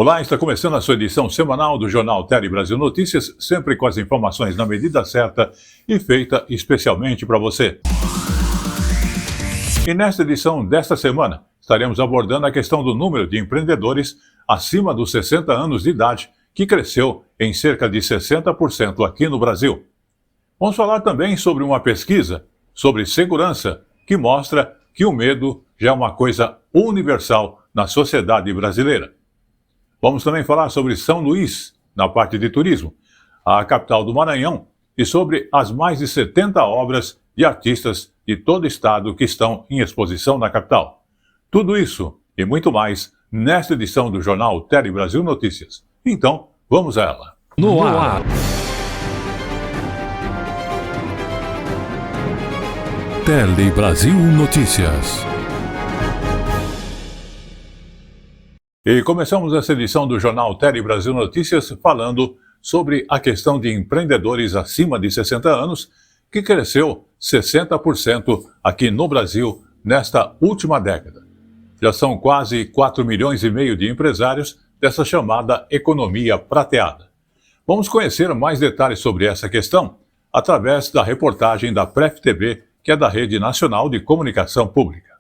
Olá, está começando a sua edição semanal do Jornal Tele Brasil Notícias, sempre com as informações na medida certa e feita especialmente para você. E nesta edição desta semana, estaremos abordando a questão do número de empreendedores acima dos 60 anos de idade, que cresceu em cerca de 60% aqui no Brasil. Vamos falar também sobre uma pesquisa sobre segurança que mostra que o medo já é uma coisa universal na sociedade brasileira. Vamos também falar sobre São Luís, na parte de turismo, a capital do Maranhão, e sobre as mais de 70 obras de artistas de todo o estado que estão em exposição na capital. Tudo isso e muito mais nesta edição do Jornal Tele Brasil Notícias. Então, vamos a ela. No ar. Tele Brasil Notícias. E começamos essa edição do Jornal Tele Brasil Notícias falando sobre a questão de empreendedores acima de 60 anos, que cresceu 60% aqui no Brasil nesta última década. Já são quase 4,5 milhões de empresários dessa chamada economia prateada. Vamos conhecer mais detalhes sobre essa questão através da reportagem da Pref TV, que é da Rede Nacional de Comunicação Pública.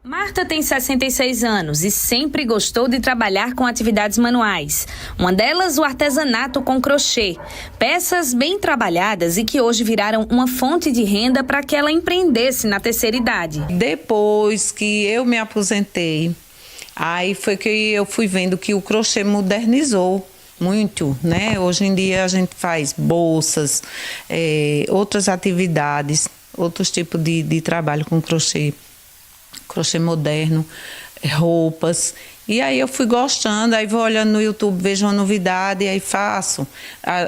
Marta tem 66 anos e sempre gostou de trabalhar com atividades manuais. Uma delas, o artesanato com crochê. Peças bem trabalhadas e que hoje viraram uma fonte de renda para que ela empreendesse na terceira idade. Depois que eu me aposentei, aí foi que eu fui vendo que o crochê modernizou muito, né? Hoje em dia a gente faz bolsas, outras atividades, outros tipos de trabalho com crochê moderno, roupas. E aí eu fui gostando, aí vou olhando no YouTube, vejo uma novidade, aí faço,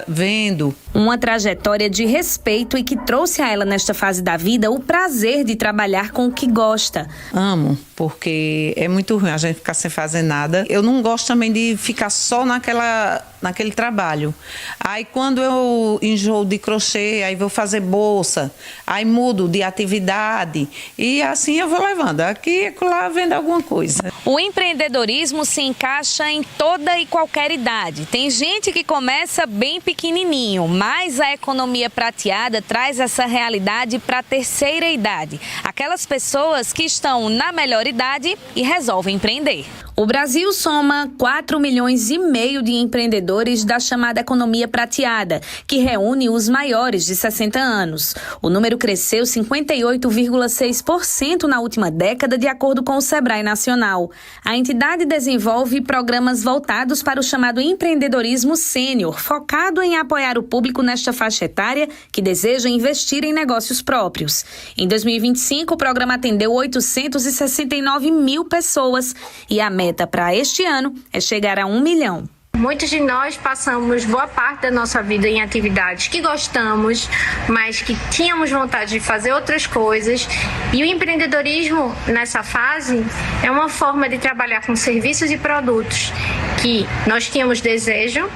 vendo. Uma trajetória de respeito e que trouxe a ela nesta fase da vida o prazer de trabalhar com o que gosta. Amo, porque é muito ruim a gente ficar sem fazer nada. Eu não gosto também de ficar só naquele trabalho. Aí quando eu enjoo de crochê, aí vou fazer bolsa, aí mudo de atividade e assim eu vou levando. Aqui e lá vendo alguma coisa. O empreendedorismo se encaixa em toda e qualquer idade. Tem gente que começa bem pequenininho, mas a economia prateada traz essa realidade para a terceira idade. Aquelas pessoas que estão na melhor idade e resolvem empreender. O Brasil soma 4,5 milhões de empreendedores da chamada economia prateada, que reúne os maiores de 60 anos. O número cresceu 58,6% na última década, de acordo com o Sebrae Nacional. A entidade desenvolve programas voltados para o chamado empreendedorismo sênior, focado em apoiar o público nesta faixa etária que deseja investir em negócios próprios. Em 2025, o programa atendeu 869 mil pessoas e a meta para este ano é chegar a 1 milhão. Muitos de nós passamos boa parte da nossa vida em atividades que gostamos, mas que tínhamos vontade de fazer outras coisas. E o empreendedorismo, nessa fase, é uma forma de trabalhar com serviços e produtos que nós tínhamos desejo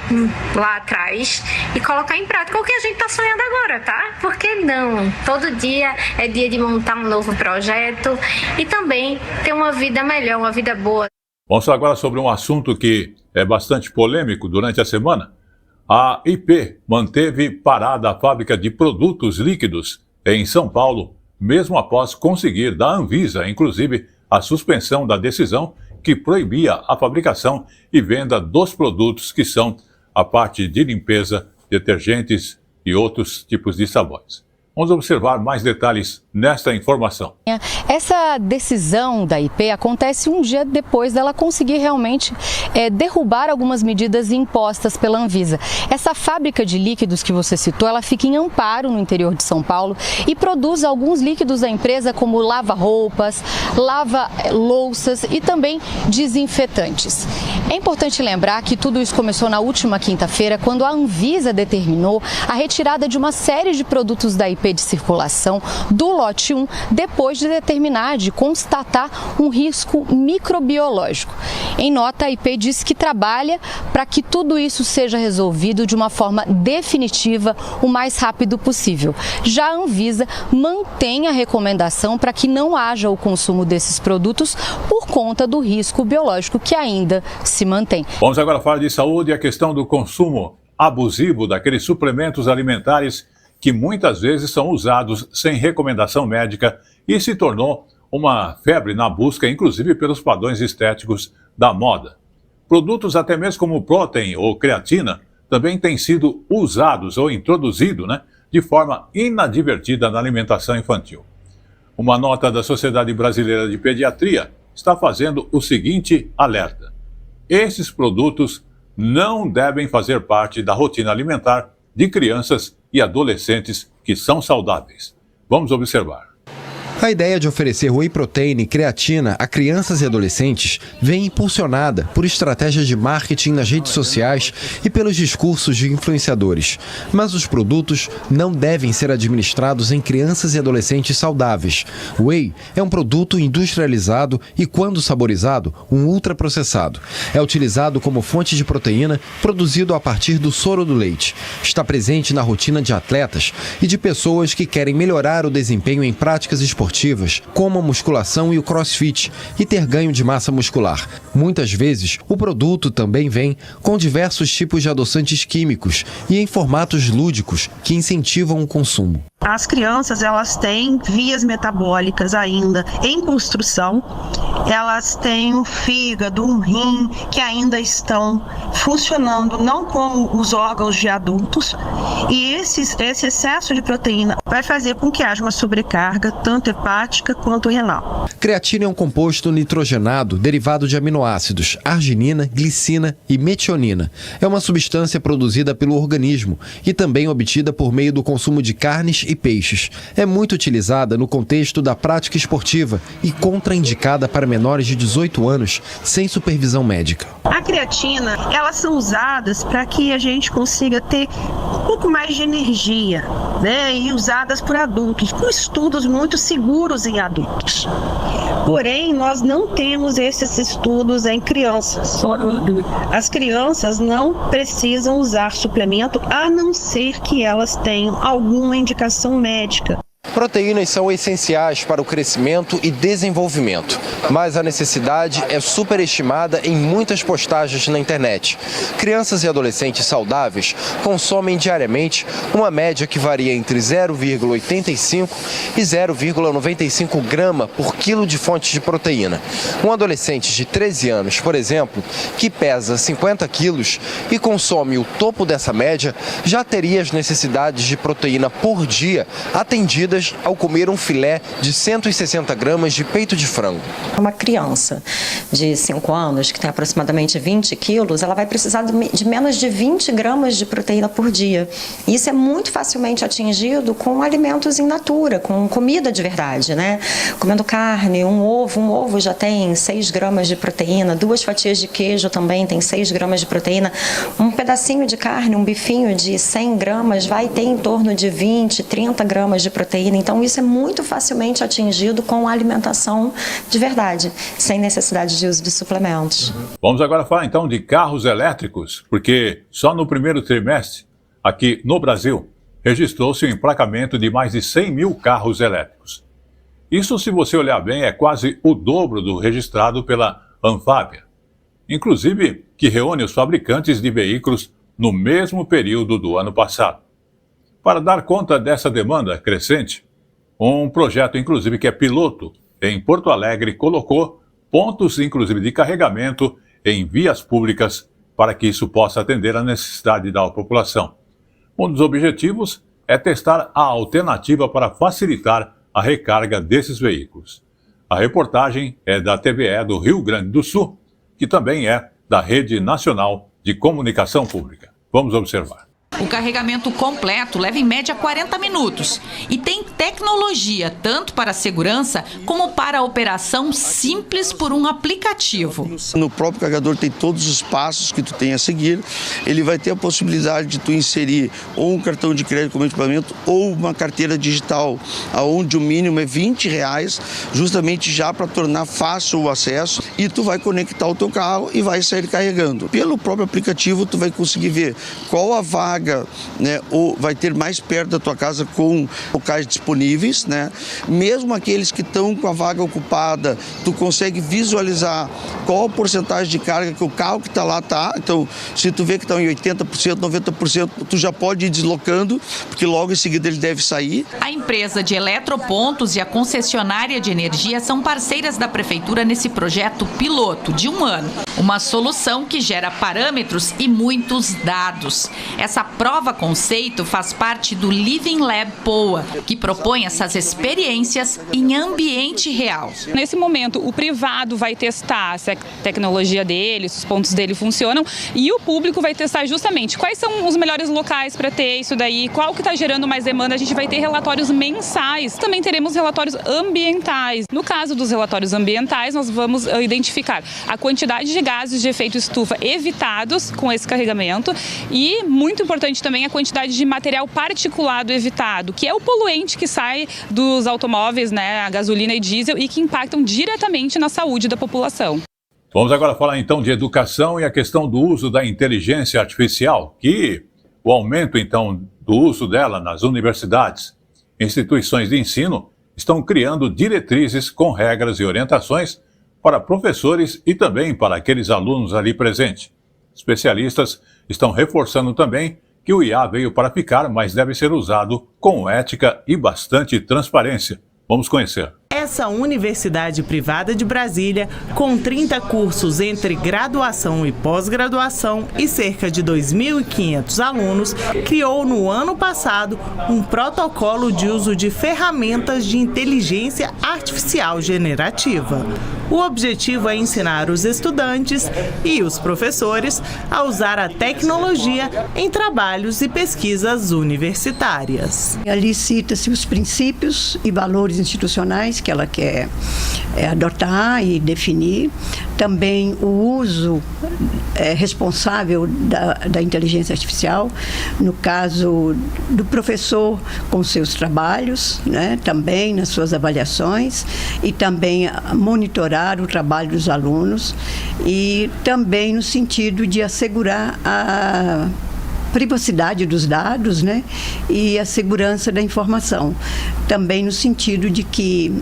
lá atrás e colocar em prática o que a gente está sonhando agora, tá? Por que não? Todo dia é dia de montar um novo projeto e também ter uma vida melhor, uma vida boa. Vamos falar agora sobre um assunto que é bastante polêmico durante a semana. A IP manteve parada a fábrica de produtos líquidos em São Paulo, mesmo após conseguir da Anvisa, inclusive, a suspensão da decisão que proibia a fabricação e venda dos produtos que são a parte de limpeza, detergentes e outros tipos de sabões. Vamos observar mais detalhes nesta informação. Essa decisão da IP acontece um dia depois dela conseguir realmente derrubar algumas medidas impostas pela Anvisa. Essa fábrica de líquidos que você citou, ela fica em Amparo, no interior de São Paulo, e produz alguns líquidos da empresa, como lava-roupas, lava-louças e também desinfetantes. É importante lembrar que tudo isso começou na última quinta-feira, quando a Anvisa determinou a retirada de uma série de produtos da IP IP de circulação do lote 1 depois de constatar um risco microbiológico. Em nota, a IP diz que trabalha para que tudo isso seja resolvido de uma forma definitiva o mais rápido possível. Já a Anvisa mantém a recomendação para que não haja o consumo desses produtos por conta do risco biológico que ainda se mantém. Vamos agora falar de saúde e a questão do consumo abusivo daqueles suplementos alimentares que muitas vezes são usados sem recomendação médica e se tornou uma febre na busca, inclusive pelos padrões estéticos da moda. Produtos até mesmo como protein ou creatina também têm sido usados ou introduzidos, de forma inadvertida na alimentação infantil. Uma nota da Sociedade Brasileira de Pediatria está fazendo o seguinte alerta: esses produtos não devem fazer parte da rotina alimentar de crianças e adolescentes que são saudáveis. Vamos observar. A ideia de oferecer whey protein e creatina a crianças e adolescentes vem impulsionada por estratégias de marketing nas redes sociais e pelos discursos de influenciadores. Mas os produtos não devem ser administrados em crianças e adolescentes saudáveis. Whey é um produto industrializado e, quando saborizado, um ultraprocessado. É utilizado como fonte de proteína produzido a partir do soro do leite. Está presente na rotina de atletas e de pessoas que querem melhorar o desempenho em práticas esportivas, como a musculação e o crossfit, e ter ganho de massa muscular. Muitas vezes, o produto também vem com diversos tipos de adoçantes químicos e em formatos lúdicos que incentivam o consumo. As crianças, elas têm vias metabólicas ainda em construção, elas têm um fígado, um rim que ainda estão funcionando não como os órgãos de adultos, e esse excesso de proteína vai fazer com que haja uma sobrecarga tanto hepática quanto renal. Creatina é um composto nitrogenado derivado de aminoácidos, arginina, glicina e metionina. É uma substância produzida pelo organismo e também obtida por meio do consumo de carnes e peixes. É muito utilizada no contexto da prática esportiva e contraindicada para menores de 18 anos sem supervisão médica. A creatina, elas são usadas para que a gente consiga ter um pouco mais de energia, e usadas por adultos, com estudos muito seguros em adultos. Porém, nós não temos esses estudos em crianças. As crianças não precisam usar suplemento, a não ser que elas tenham alguma indicação médica. Proteínas são essenciais para o crescimento e desenvolvimento, mas a necessidade é superestimada em muitas postagens na internet. Crianças e adolescentes saudáveis consomem diariamente uma média que varia entre 0,85 e 0,95 grama por quilo de fonte de proteína. Um adolescente de 13 anos, por exemplo, que pesa 50 quilos e consome o topo dessa média, já teria as necessidades de proteína por dia atendidas ao comer um filé de 160 gramas de peito de frango. Uma criança de 5 anos, que tem aproximadamente 20 quilos, ela vai precisar de menos de 20 gramas de proteína por dia. E isso é muito facilmente atingido com alimentos in natura, com comida de verdade, Comendo carne, um ovo já tem 6 gramas de proteína, 2 fatias de queijo também tem 6 gramas de proteína, um pedacinho de carne, um bifinho de 100 gramas vai ter em torno de 20, 30 gramas de proteína. Então, isso é muito facilmente atingido com alimentação de verdade, sem necessidade de uso de suplementos. Vamos agora falar então de carros elétricos, porque só no primeiro trimestre, aqui no Brasil, registrou-se o emplacamento de mais de 100 mil carros elétricos. Isso, se você olhar bem, é quase o dobro do registrado pela Anfávia, inclusive que reúne os fabricantes de veículos no mesmo período do ano passado. Para dar conta dessa demanda crescente, um projeto, inclusive, que é piloto em Porto Alegre, colocou pontos, inclusive, de carregamento em vias públicas para que isso possa atender à necessidade da população. Um dos objetivos é testar a alternativa para facilitar a recarga desses veículos. A reportagem é da TVE do Rio Grande do Sul, que também é da Rede Nacional de Comunicação Pública. Vamos observar. O carregamento completo leva em média 40 minutos e tem tecnologia tanto para a segurança como para a operação simples por um aplicativo. No próprio carregador tem todos os passos que tu tem a seguir. Ele vai ter a possibilidade de tu inserir ou um cartão de crédito como equipamento ou uma carteira digital, onde o mínimo é R$20, justamente já para tornar fácil o acesso, e tu vai conectar o teu carro e vai sair carregando. Pelo próprio aplicativo tu vai conseguir ver qual a vaga, né, ou vai ter mais perto da tua casa com locais disponíveis, né? Mesmo aqueles que estão com a vaga ocupada, tu consegue visualizar qual a porcentagem de carga que o carro que está lá está. Então, se tu vê que está em 80%, 90%, tu já pode ir deslocando, porque logo em seguida ele deve sair. A empresa de eletropontos e a concessionária de energia são parceiras da Prefeitura nesse projeto piloto de 1 ano. Uma solução que gera parâmetros e muitos dados. Essa prova conceito faz parte do Living Lab POA, que propõe essas experiências em ambiente real. Nesse momento, o privado vai testar se a tecnologia dele, se os pontos dele funcionam, e o público vai testar justamente quais são os melhores locais para ter isso daí, qual que está gerando mais demanda. A gente vai ter relatórios mensais, também teremos relatórios ambientais. No caso dos relatórios ambientais, nós vamos identificar a quantidade de gases de efeito estufa evitados com esse carregamento e, muito importante também, a quantidade de material particulado evitado, que é o poluente que sai dos automóveis, né, a gasolina e diesel, e que impactam diretamente na saúde da população. Vamos agora falar então de educação e a questão do uso da inteligência artificial, que o aumento então do uso dela nas universidades, instituições de ensino, estão criando diretrizes com regras e orientações para professores e também para aqueles alunos ali presentes. Especialistas estão reforçando também que o IA veio para ficar, mas deve ser usado com ética e bastante transparência. Vamos conhecer. Essa universidade privada de Brasília, com 30 cursos entre graduação e pós-graduação e cerca de 2.500 alunos, criou no ano passado um protocolo de uso de ferramentas de inteligência artificial generativa. O objetivo é ensinar os estudantes e os professores a usar a tecnologia em trabalhos e pesquisas universitárias. Ali cita-se os princípios e valores institucionais que ela quer adotar e definir. Também o uso responsável da inteligência artificial, no caso do professor com seus trabalhos, né, também nas suas avaliações, e também monitorar o trabalho dos alunos, e também no sentido de assegurar a privacidade dos dados, né, e a segurança da informação. Também no sentido de que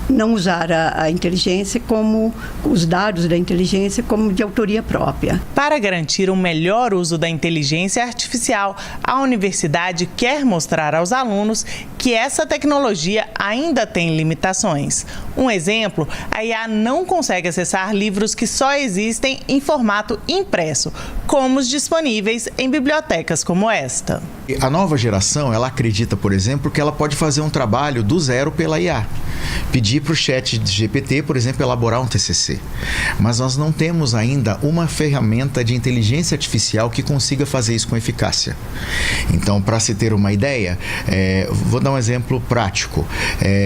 não usar a inteligência como os dados da inteligência como de autoria própria. Para garantir um melhor uso da inteligência artificial, a universidade quer mostrar aos alunos que essa tecnologia ainda tem limitações. Um exemplo, a IA não consegue acessar livros que só existem em formato impresso, como os disponíveis em bibliotecas como esta. A nova geração, ela acredita, por exemplo, que ela pode fazer um trabalho do zero pela IA. Pedir para o chat de GPT, por exemplo, elaborar um TCC. Mas nós não temos ainda uma ferramenta de inteligência artificial que consiga fazer isso com eficácia. Então, para se ter uma ideia, vou dar um exemplo prático.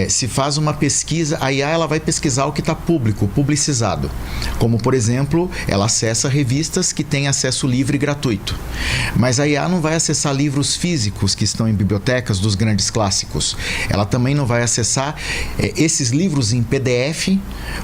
Se faz uma pesquisa, a IA ela vai pesquisar o que está público, publicizado. Como, por exemplo, ela acessa revistas que têm acesso livre e gratuito. Mas a IA não vai acessar livros físicos que estão em bibliotecas dos grandes clássicos. Ela também não vai acessar esses livros em PDF,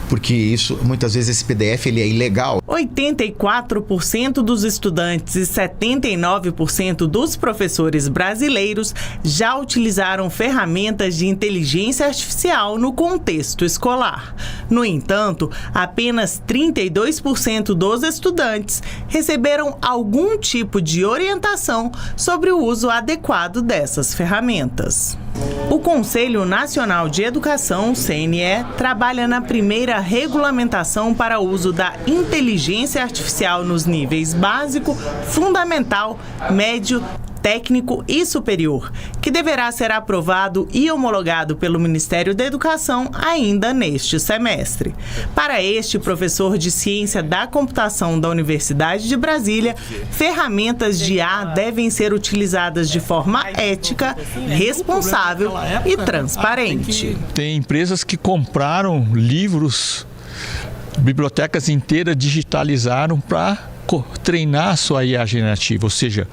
porque isso, muitas vezes esse PDF ele é ilegal. 84% dos estudantes e 79% dos professores brasileiros já utilizaram ferramentas de inteligência artificial no contexto escolar. No entanto, apenas 32% dos estudantes receberam algum tipo de orientação sobre o uso adequado dessas ferramentas. O Conselho Nacional de Educação, CNE, trabalha na primeira regulamentação para o uso da inteligência artificial nos níveis básico, fundamental, médio técnico e superior, que deverá ser aprovado e homologado pelo Ministério da Educação ainda neste semestre. Para este professor de Ciência da Computação da Universidade de Brasília, ferramentas de IA devem ser utilizadas de forma ética, responsável e transparente. Tem empresas que compraram livros, bibliotecas inteiras digitalizaram para treinar a sua IA generativa, ou seja,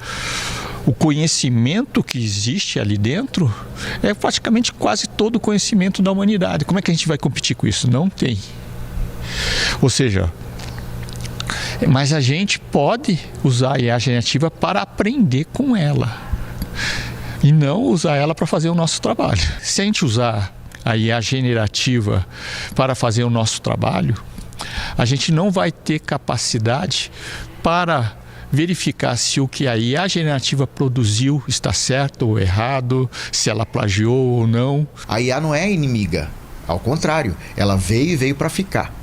o conhecimento que existe ali dentro é praticamente quase todo o conhecimento da humanidade. Como é que a gente vai competir com isso? Não tem. Ou seja, mas a gente pode usar a IA generativa para aprender com ela e não usar ela para fazer o nosso trabalho. Se a gente usar a IA generativa para fazer o nosso trabalho, a gente não vai ter capacidade para verificar se o que a IA generativa produziu está certo ou errado, se ela plagiou ou não. A IA não é inimiga, ao contrário, ela veio para ficar.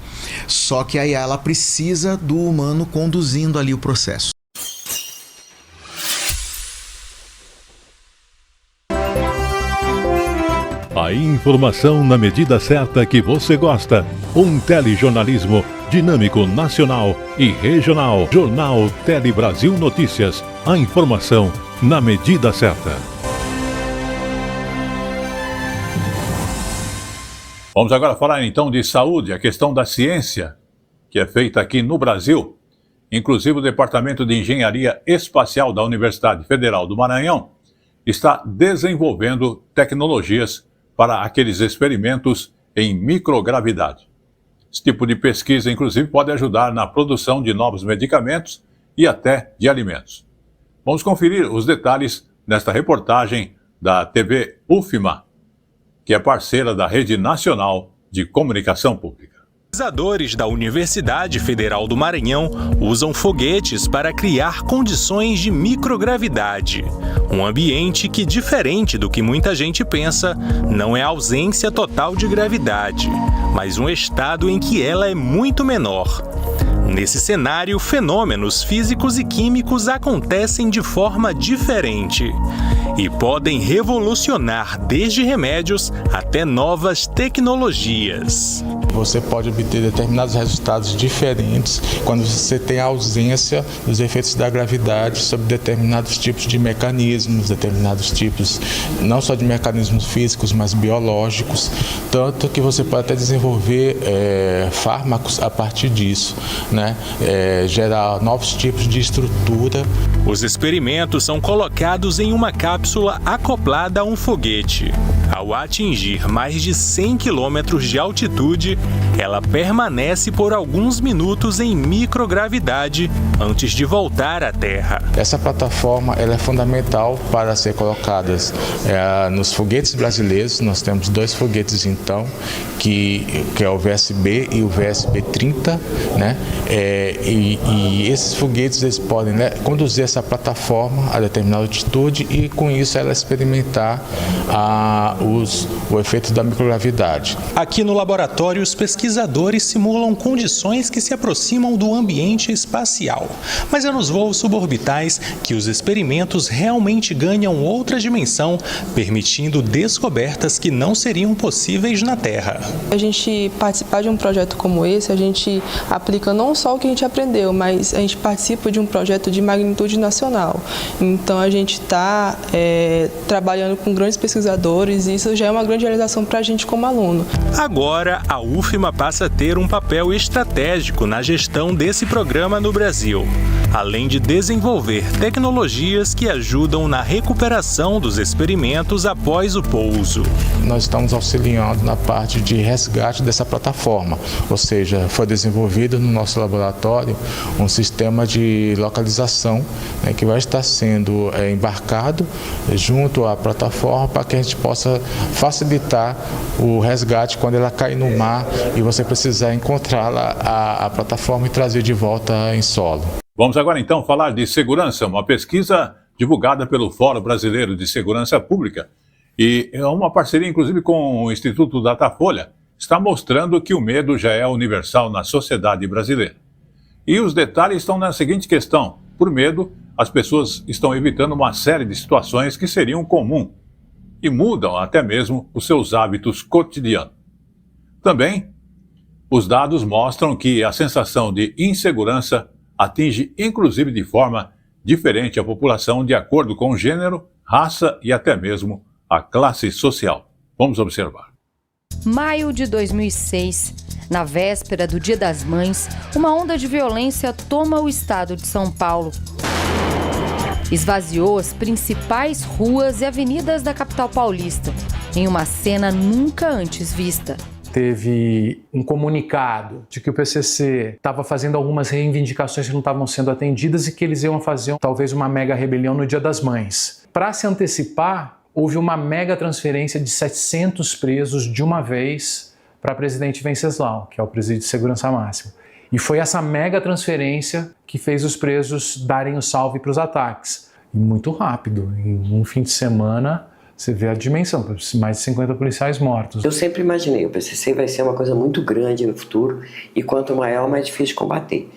Só que a IA ela precisa do humano conduzindo ali o processo. A informação na medida certa que você gosta. Um telejornalismo dinâmico, nacional e regional. Jornal Tele Brasil Notícias. A informação na medida certa. Vamos agora falar então de saúde, a questão da ciência que é feita aqui no Brasil. Inclusive o Departamento de Engenharia Espacial da Universidade Federal do Maranhão está desenvolvendo tecnologias para aqueles experimentos em microgravidade. Esse tipo de pesquisa, inclusive, pode ajudar na produção de novos medicamentos e até de alimentos. Vamos conferir os detalhes nesta reportagem da TV UFMA, que é parceira da Rede Nacional de Comunicação Pública. Pesquisadores da Universidade Federal do Maranhão usam foguetes para criar condições de microgravidade. Um ambiente que, diferente do que muita gente pensa, não é a ausência total de gravidade, mas um estado em que ela é muito menor. Nesse cenário, fenômenos físicos e químicos acontecem de forma diferente e podem revolucionar desde remédios até novas tecnologias. Você pode obter determinados resultados diferentes quando você tem a ausência dos efeitos da gravidade sobre determinados tipos de mecanismos, determinados tipos não só de mecanismos físicos, mas biológicos, tanto que você pode até desenvolver fármacos a partir disso, né? Gerar novos tipos de estrutura. Os experimentos são colocados em uma cápsula acoplada a um foguete. Ao atingir mais de 100 km de altitude, ela permanece por alguns minutos em microgravidade antes de voltar à Terra. Essa plataforma ela é fundamental para ser colocada nos foguetes brasileiros. Nós temos 2 foguetes então, que é o VSB e o VSB-30, né? E esses foguetes eles podem, né, conduzir essa plataforma a determinada altitude e com isso ela experimentar o efeito da microgravidade. Aqui no laboratório, os pesquisadores simulam condições que se aproximam do ambiente espacial. Mas é nos voos suborbitais que os experimentos realmente ganham outra dimensão, permitindo descobertas que não seriam possíveis na Terra. A gente participar de um projeto como esse, a gente aplica não só o que a gente aprendeu, mas a gente participa de um projeto de magnitude nacional. Então a gente está trabalhando com grandes pesquisadores e isso já é uma grande realização para a gente como aluno. Agora, a UFMA passa a ter um papel estratégico na gestão desse programa no Brasil, além de desenvolver tecnologias que ajudam na recuperação dos experimentos após o pouso. Nós estamos auxiliando na parte de resgate dessa plataforma, ou seja, foi desenvolvido no nosso laboratório um sistema de localização, né, que vai estar sendo embarcado junto à plataforma para que a gente possa facilitar o resgate quando ela cair no mar e você precisar encontrá-la, a plataforma, e trazer de volta em solo. Vamos agora então falar de segurança, uma pesquisa divulgada pelo Fórum Brasileiro de Segurança Pública e é uma parceria inclusive com o Instituto Datafolha, está mostrando que o medo já é universal na sociedade brasileira. E os detalhes estão na seguinte questão: por medo, as pessoas estão evitando uma série de situações que seriam comum e mudam até mesmo os seus hábitos cotidianos. Também, os dados mostram que a sensação de insegurança atinge inclusive de forma diferente a população de acordo com o gênero, raça e até mesmo a classe social. Vamos observar. Maio de 2006. Na véspera do Dia das Mães, uma onda de violência toma o estado de São Paulo. Esvaziou as principais ruas e avenidas da capital paulista, em uma cena nunca antes vista. Teve um comunicado de que o PCC estava fazendo algumas reivindicações que não estavam sendo atendidas e que eles iam fazer talvez uma mega rebelião no Dia das Mães. Para se antecipar, houve uma mega transferência de 700 presos de uma vez para Presidente Venceslau, que é o presídio de segurança máxima. E foi essa mega transferência que fez os presos darem o salve para os ataques. E muito rápido, em um fim de semana, você vê a dimensão, mais de 50 policiais mortos. Eu sempre imaginei, o PCC vai ser uma coisa muito grande no futuro e quanto maior, mais difícil de combater.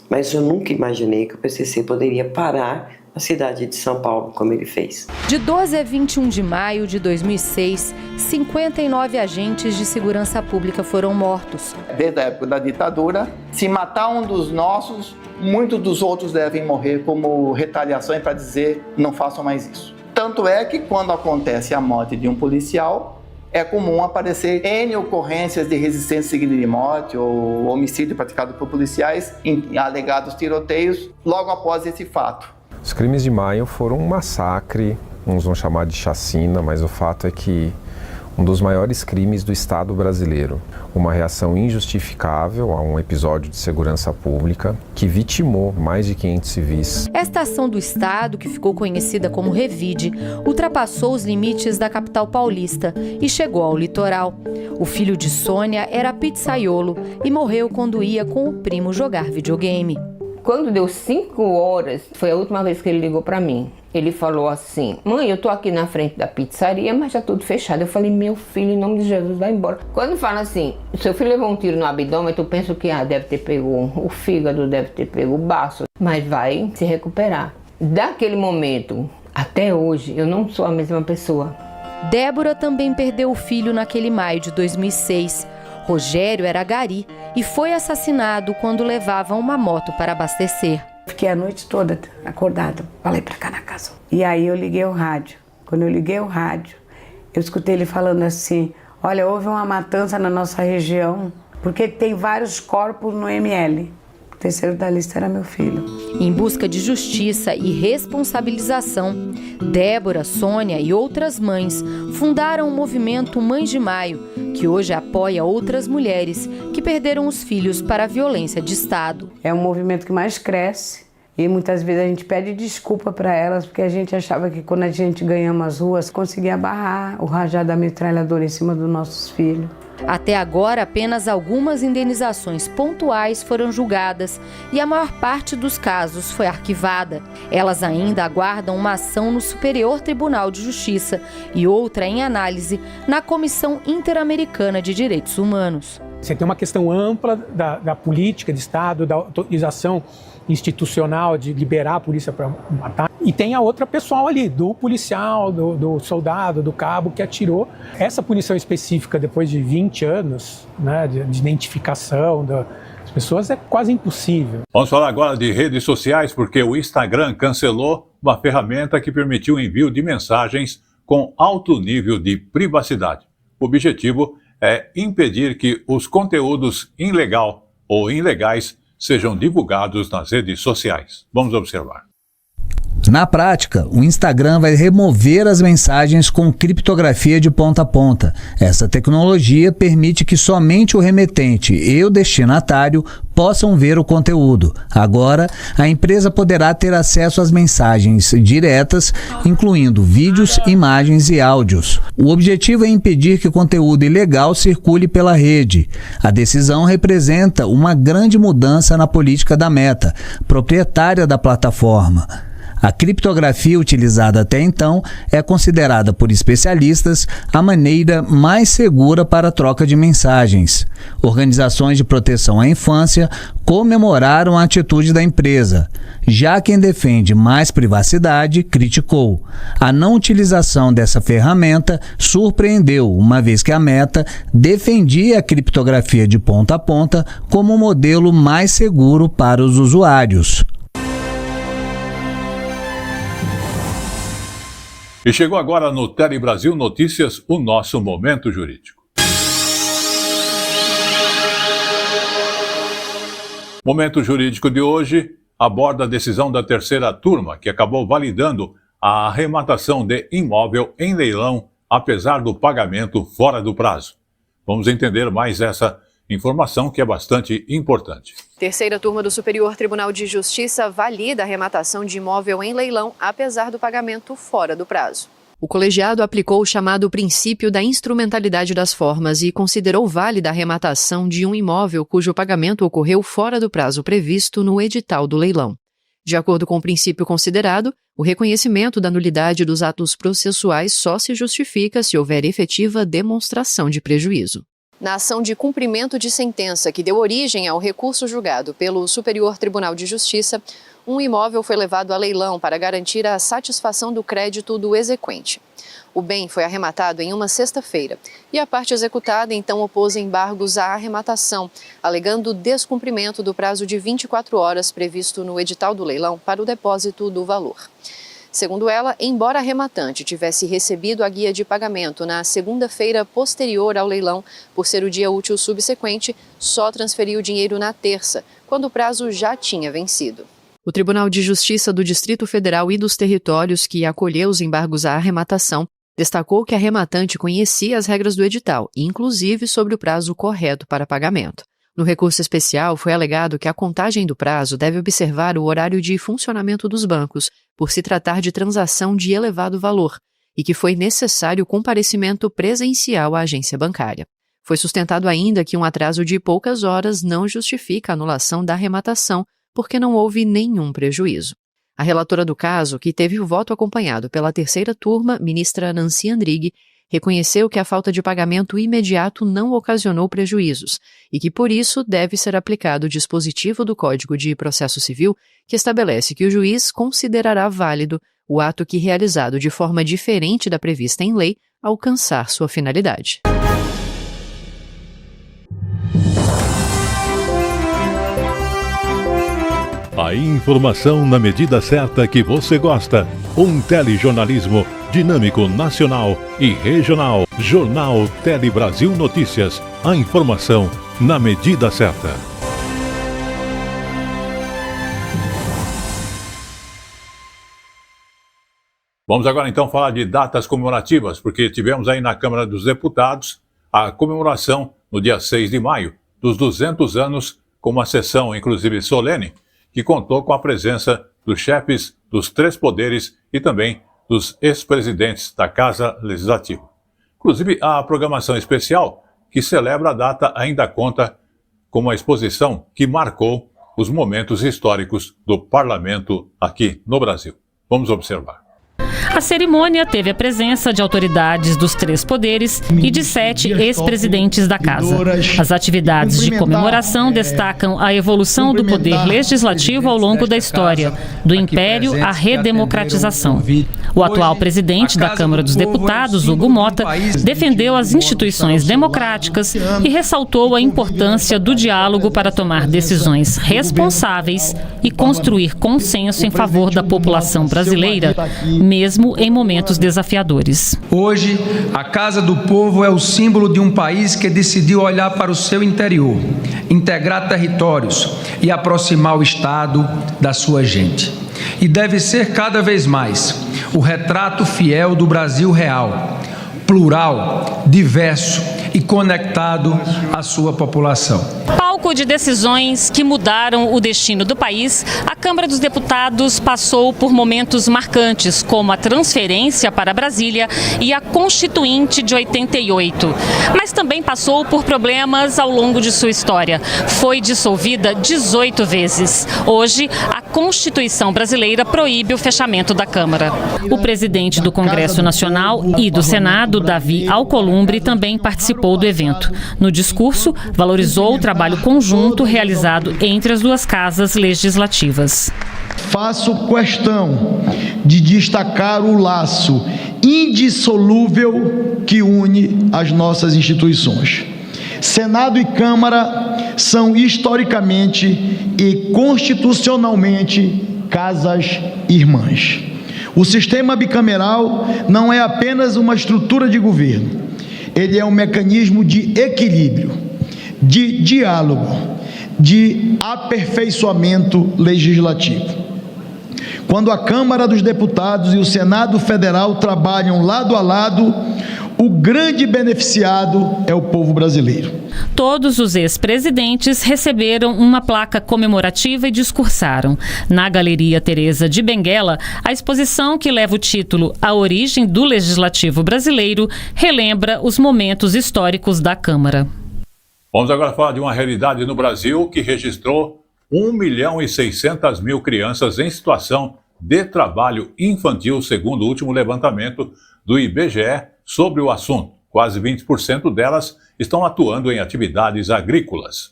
Mas eu nunca imaginei que o PCC poderia parar a cidade de São Paulo, como ele fez. De 12 a 21 de maio de 2006, 59 agentes de segurança pública foram mortos. Desde a época da ditadura, se matar um dos nossos, muitos dos outros devem morrer como retaliação para dizer não façam mais isso. Tanto é que quando acontece a morte de um policial, é comum aparecer N ocorrências de resistência seguida de morte ou homicídio praticado por policiais em alegados tiroteios logo após esse fato. Os crimes de maio foram um massacre, uns vão chamar de chacina, mas o fato é que um dos maiores crimes do Estado brasileiro, uma reação injustificável a um episódio de segurança pública que vitimou mais de 500 civis. Esta ação do Estado, que ficou conhecida como Revide, ultrapassou os limites da capital paulista e chegou ao litoral. O filho de Sônia era pizzaiolo e morreu quando ia com o primo jogar videogame. Quando deu 5 horas, foi a última vez que ele ligou para mim. Ele falou assim: mãe, eu tô aqui na frente da pizzaria, mas já tudo fechado. Eu falei: meu filho, em nome de Jesus, vai embora. Quando fala assim, seu filho levou um tiro no abdômen, tu pensa que deve ter pego o fígado, deve ter pego o baço, mas vai se recuperar. Daquele momento até hoje, eu não sou a mesma pessoa. Débora também perdeu o filho naquele maio de 2006. Rogério era gari e foi assassinado quando levava uma moto para abastecer. Fiquei a noite toda acordada, falei pra cá na casa. E aí eu liguei o rádio. Quando eu liguei o rádio, eu escutei ele falando assim: olha, houve uma matança na nossa região, porque tem vários corpos no ML. O terceiro da lista era meu filho. Em busca de justiça e responsabilização, Débora, Sônia e outras mães fundaram o movimento Mães de Maio, que hoje apoia outras mulheres que perderam os filhos para a violência de Estado. É um movimento que mais cresce e muitas vezes a gente pede desculpa para elas, porque a gente achava que quando a gente ganhamos as ruas, conseguia barrar o rajado da metralhadora em cima dos nossos filhos. Até agora, apenas algumas indenizações pontuais foram julgadas e a maior parte dos casos foi arquivada. Elas ainda aguardam uma ação no Superior Tribunal de Justiça e outra em análise na Comissão Interamericana de Direitos Humanos. Você tem uma questão ampla da política de Estado, da autorização institucional de liberar a polícia para matar. E tem a outra pessoal ali, do policial, do soldado, do cabo que atirou. Essa punição específica, depois de 20 anos, né, de identificação das pessoas, é quase impossível. Vamos falar agora de redes sociais, porque o Instagram cancelou uma ferramenta que permitiu o envio de mensagens com alto nível de privacidade. O objetivo é impedir que os conteúdos ilegal ou ilegais sejam divulgados nas redes sociais. Vamos observar. Na prática, o Instagram vai remover as mensagens com criptografia de ponta a ponta. Essa tecnologia permite que somente o remetente e o destinatário possam ver o conteúdo. Agora, a empresa poderá ter acesso às mensagens diretas, incluindo vídeos, imagens e áudios. O objetivo é impedir que conteúdo ilegal circule pela rede. A decisão representa uma grande mudança na política da Meta, proprietária da plataforma. A criptografia utilizada até então é considerada por especialistas a maneira mais segura para a troca de mensagens. Organizações de proteção à infância comemoraram a atitude da empresa. Já quem defende mais privacidade criticou. A não utilização dessa ferramenta surpreendeu, uma vez que a Meta defendia a criptografia de ponta a ponta como o modelo mais seguro para os usuários. E chegou agora no Tele Brasil Notícias, o nosso Momento Jurídico. Momento Jurídico de hoje aborda a decisão da terceira turma, que acabou validando a arrematação de imóvel em leilão, apesar do pagamento fora do prazo. Vamos entender mais essa informação, que é bastante importante. Terceira turma do Superior Tribunal de Justiça valida a arrematação de imóvel em leilão, apesar do pagamento fora do prazo. O colegiado aplicou o chamado princípio da instrumentalidade das formas e considerou válida a arrematação de um imóvel cujo pagamento ocorreu fora do prazo previsto no edital do leilão. De acordo com o princípio considerado, o reconhecimento da nulidade dos atos processuais só se justifica se houver efetiva demonstração de prejuízo. Na ação de cumprimento de sentença que deu origem ao recurso julgado pelo Superior Tribunal de Justiça, um imóvel foi levado a leilão para garantir a satisfação do crédito do exequente. O bem foi arrematado em uma sexta-feira e a parte executada então opôs embargos à arrematação, alegando descumprimento do prazo de 24 horas previsto no edital do leilão para o depósito do valor. Segundo ela, embora a arrematante tivesse recebido a guia de pagamento na segunda-feira posterior ao leilão, por ser o dia útil subsequente, só transferiu o dinheiro na terça, quando o prazo já tinha vencido. O Tribunal de Justiça do Distrito Federal e dos Territórios, que acolheu os embargos à arrematação, destacou que a arrematante conhecia as regras do edital, inclusive sobre o prazo correto para pagamento. No recurso especial, foi alegado que a contagem do prazo deve observar o horário de funcionamento dos bancos, por se tratar de transação de elevado valor, e que foi necessário comparecimento presencial à agência bancária. Foi sustentado ainda que um atraso de poucas horas não justifica a anulação da arrematação, porque não houve nenhum prejuízo. A relatora do caso, que teve o voto acompanhado pela terceira turma, ministra Nancy Andrighi, reconheceu que a falta de pagamento imediato não ocasionou prejuízos e que, por isso, deve ser aplicado o dispositivo do Código de Processo Civil que estabelece que o juiz considerará válido o ato que, realizado de forma diferente da prevista em lei, alcançar sua finalidade. A informação na medida certa que você gosta. Um telejornalismo dinâmico, nacional e regional. Jornal Tele Brasil Notícias. A informação na medida certa. Vamos agora então falar de datas comemorativas, porque tivemos aí na Câmara dos Deputados a comemoração no dia 6 de maio dos 200 anos, com uma sessão inclusive solene, que contou com a presença dos chefes dos três poderes e também dos ex-presidentes da Casa Legislativa. Inclusive, a programação especial, que celebra a data, ainda conta com uma exposição que marcou os momentos históricos do parlamento aqui no Brasil. Vamos observar. A cerimônia teve a presença de autoridades dos três poderes e de 7 ex-presidentes da casa. As atividades de comemoração destacam a evolução do poder legislativo ao longo da história, do império à redemocratização. O atual presidente da Câmara dos Deputados, Hugo Mota, defendeu as instituições democráticas e ressaltou a importância do diálogo para tomar decisões responsáveis e construir consenso em favor da população brasileira, mesmo em momentos desafiadores. Hoje, a Casa do Povo é o símbolo de um país que decidiu olhar para o seu interior, integrar territórios e aproximar o Estado da sua gente. E deve ser cada vez mais o retrato fiel do Brasil real, plural, diverso e conectado à sua população. troco de decisões que mudaram o destino do país, a Câmara dos Deputados passou por momentos marcantes, como a transferência para Brasília e a Constituinte de 88. Mas também passou por problemas ao longo de sua história. Foi dissolvida 18 vezes. Hoje, a Constituição brasileira proíbe o fechamento da Câmara. O presidente do Congresso Nacional e do Senado, Davi Alcolumbre, também participou do evento. No discurso, valorizou o trabalho conjunto realizado entre as duas casas legislativas. Faço questão de destacar o laço indissolúvel que une as nossas instituições. Senado e Câmara são historicamente e constitucionalmente casas irmãs. O sistema bicameral não é apenas uma estrutura de governo, ele é um mecanismo de equilíbrio, de diálogo, de aperfeiçoamento legislativo. Quando a Câmara dos Deputados e o Senado Federal trabalham lado a lado, o grande beneficiado é o povo brasileiro. Todos os ex-presidentes receberam uma placa comemorativa e discursaram. Na Galeria Teresa de Benguela, a exposição que leva o título A Origem do Legislativo Brasileiro relembra os momentos históricos da Câmara. Vamos agora falar de uma realidade no Brasil que registrou 1.600.000 crianças em situação de trabalho infantil, segundo o último levantamento do IBGE sobre o assunto. Quase 20% delas estão atuando em atividades agrícolas.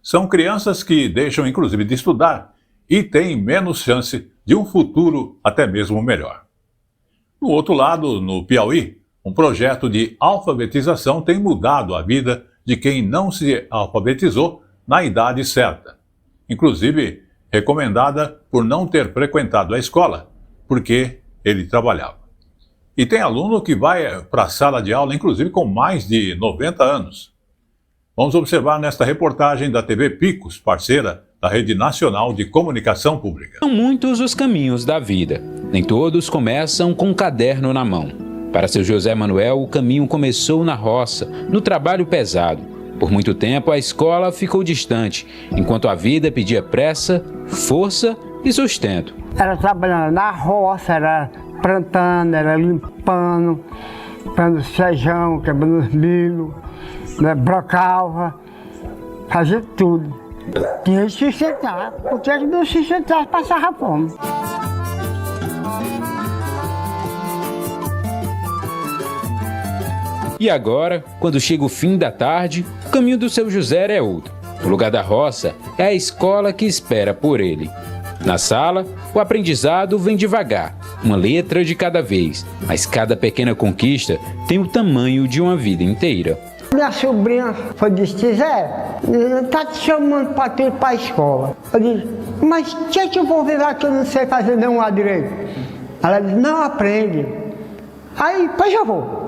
São crianças que deixam, inclusive, de estudar e têm menos chance de um futuro até mesmo melhor. Do outro lado, no Piauí, um projeto de alfabetização tem mudado a vida de quem não se alfabetizou na idade certa. Inclusive, recomendada por não ter frequentado a escola, porque ele trabalhava. E tem aluno que vai para a sala de aula, inclusive com mais de 90 anos. Vamos observar nesta reportagem da TV Picos, parceira da Rede Nacional de Comunicação Pública. São muitos os caminhos da vida. Nem todos começam com um caderno na mão. Para seu José Manuel, o caminho começou na roça, no trabalho pesado. Por muito tempo, a escola ficou distante, enquanto a vida pedia pressa, força e sustento. Era trabalhando na roça, era plantando, era limpando feijão, quebrando milho, né, brocava, fazia tudo. Tinha que se sustentar, porque ele não se sustentava, passava fome. E agora, quando chega o fim da tarde, o caminho do seu José é outro. No lugar da roça, é a escola que espera por ele. Na sala, o aprendizado vem devagar, uma letra de cada vez, mas cada pequena conquista tem o tamanho de uma vida inteira. Minha sobrinha foi disse, Zé, tá te chamando para tu ir para a escola. Eu disse, mas o que eu vou virar que eu não sei fazer nenhum lado direito? Ela disse, não, aprende. Aí, pois eu vou.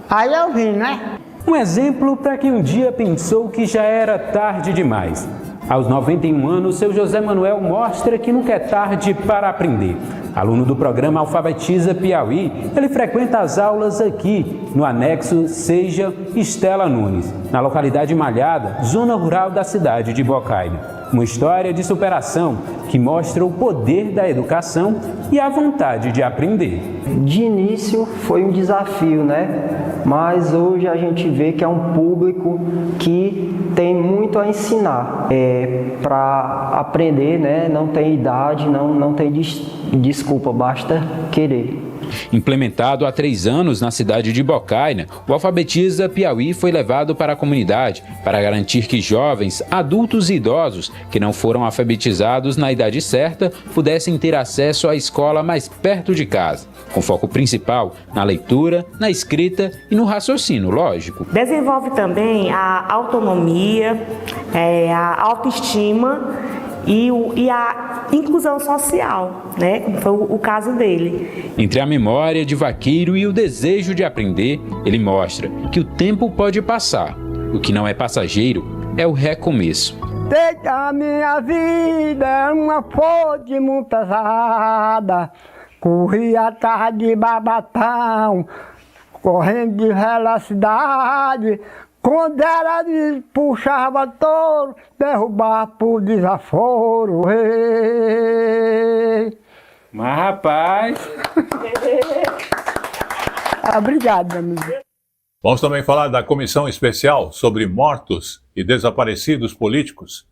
Aí eu vim, né? Um exemplo para quem um dia pensou que já era tarde demais. Aos 91 anos, seu José Manuel mostra que nunca é tarde para aprender. Aluno do programa Alfabetiza Piauí, ele frequenta as aulas aqui, no anexo Seja Estela Nunes, na localidade Malhada, zona rural da cidade de Bocaina. Uma história de superação que mostra o poder da educação e a vontade de aprender. De início foi um desafio, né? Mas hoje a gente vê que é um público que tem muito a ensinar. Para aprender, né? Não tem idade, não tem desculpa, basta querer. Implementado há 3 anos na cidade de Bocaina, o Alfabetiza Piauí foi levado para a comunidade para garantir que jovens, adultos e idosos que não foram alfabetizados na idade certa pudessem ter acesso à escola mais perto de casa, com foco principal na leitura, na escrita e no raciocínio lógico. Desenvolve também a autonomia, a autoestima e a inclusão social, né? Foi o caso dele. Entre a memória de vaqueiro e o desejo de aprender, ele mostra que o tempo pode passar. O que não é passageiro é o recomeço. A minha vida é uma flor de muito pesada, corri atrás de babatão, correndo de velocidade, Quando era de puxava touro, derrubava por desaforo. Mas, rapaz... Obrigado, amigo. Vamos também falar da comissão especial sobre mortos e desaparecidos políticos,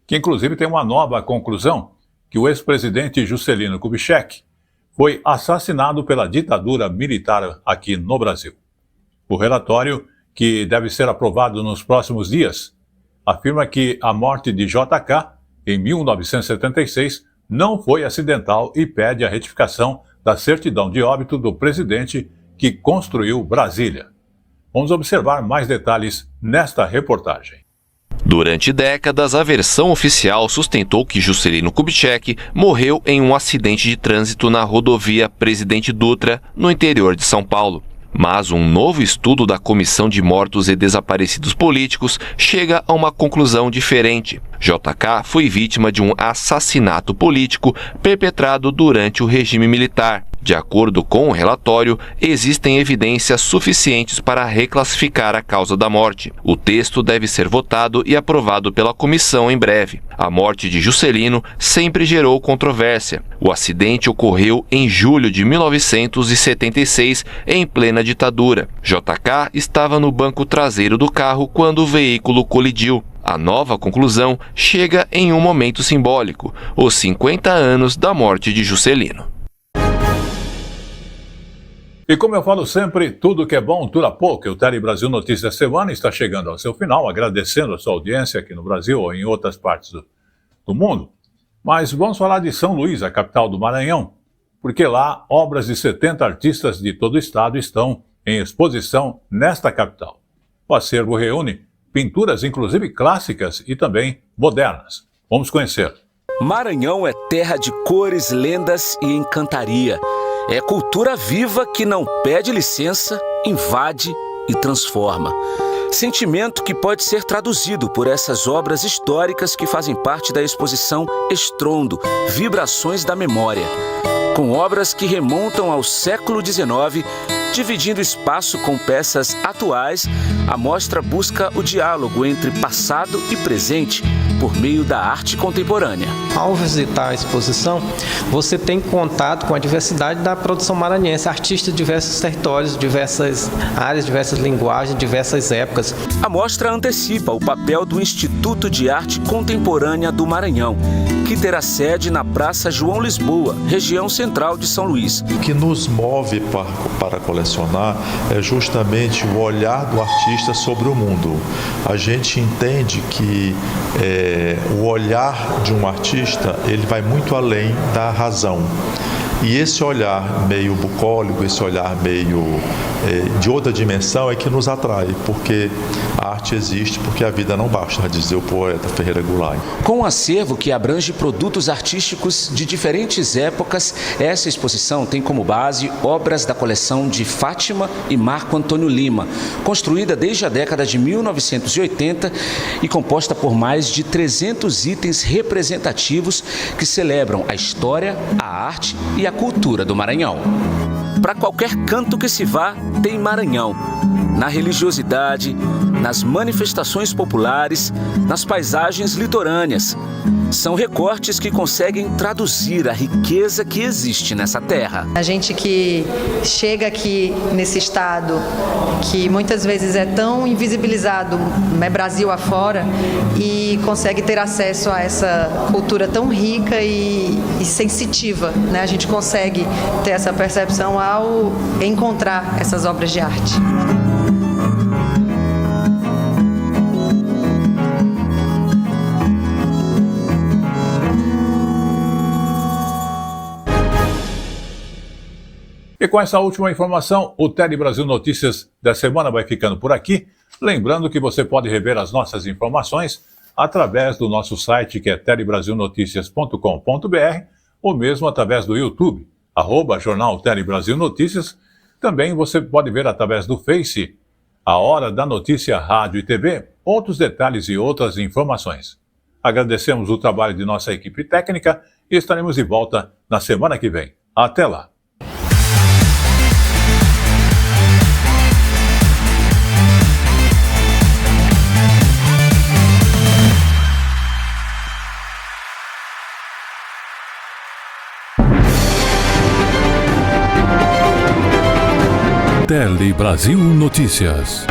que inclusive tem uma nova conclusão, que o ex-presidente Juscelino Kubitschek foi assassinado pela ditadura militar aqui no Brasil. O relatório, que deve ser aprovado nos próximos dias, afirma que a morte de JK, em 1976, não foi acidental e pede a retificação da certidão de óbito do presidente que construiu Brasília. Vamos observar mais detalhes nesta reportagem. Durante décadas, a versão oficial sustentou que Juscelino Kubitschek morreu em um acidente de trânsito na rodovia Presidente Dutra, no interior de São Paulo. Mas um novo estudo da Comissão de Mortos e Desaparecidos Políticos chega a uma conclusão diferente. JK foi vítima de um assassinato político perpetrado durante o regime militar. De acordo com o relatório, existem evidências suficientes para reclassificar a causa da morte. O texto deve ser votado e aprovado pela comissão em breve. A morte de Juscelino sempre gerou controvérsia. O acidente ocorreu em julho de 1976, em plena ditadura. JK estava no banco traseiro do carro quando o veículo colidiu. A nova conclusão chega em um momento simbólico, os 50 anos da morte de Juscelino. E como eu falo sempre, tudo que é bom dura pouco. O Tele Brasil Notícias da Semana está chegando ao seu final, agradecendo a sua audiência aqui no Brasil ou em outras partes do mundo. Mas vamos falar de São Luís, a capital do Maranhão, porque lá obras de 70 artistas de todo o estado estão em exposição nesta capital. O acervo reúne pinturas inclusive clássicas e também modernas. Vamos conhecer. Maranhão é terra de cores, lendas e encantaria. É cultura viva que não pede licença, invade e transforma. Sentimento que pode ser traduzido por essas obras históricas que fazem parte da exposição Estrondo, Vibrações da Memória. Com obras que remontam ao século XIX, dividindo espaço com peças atuais, a mostra busca o diálogo entre passado e presente por meio da arte contemporânea. Ao visitar a exposição, você tem contato com a diversidade da produção maranhense, artistas de diversos territórios, diversas áreas, diversas linguagens, diversas épocas. A mostra antecipa o papel do Instituto de Arte Contemporânea do Maranhão, que terá sede na Praça João Lisboa, região central de São Luís. O que nos move para colecionar é justamente o olhar do artista sobre o mundo. A gente entende que o olhar de um artista, ele vai muito além da razão. E esse olhar meio bucólico, esse olhar meio de outra dimensão é que nos atrai, porque a arte existe porque a vida não basta, dizer o poeta Ferreira Goulart. Com um acervo que abrange produtos artísticos de diferentes épocas, essa exposição tem como base obras da coleção de Fátima e Marco Antônio Lima, construída desde a década de 1980 e composta por mais de 300 itens representativos que celebram a história, a arte e a cultura do Maranhão. Para qualquer canto que se vá, tem Maranhão. Na religiosidade, nas manifestações populares, nas paisagens litorâneas. São recortes que conseguem traduzir a riqueza que existe nessa terra. A gente que chega aqui nesse estado, que muitas vezes é tão invisibilizado, Brasil afora, e consegue ter acesso a essa cultura tão rica e sensitiva, né? A gente consegue ter essa percepção ao encontrar essas obras de arte. E com essa última informação, o Tele Brasil Notícias da semana vai ficando por aqui. Lembrando que você pode rever as nossas informações através do nosso site, que é telebrasilnoticias.com.br, ou mesmo através do YouTube, @Jornal Tele Brasil Notícias. Também você pode ver através do Face, a Hora da Notícia, Rádio e TV, outros detalhes e outras informações. Agradecemos o trabalho de nossa equipe técnica e estaremos de volta na semana que vem. Até lá! Tele Brasil Notícias.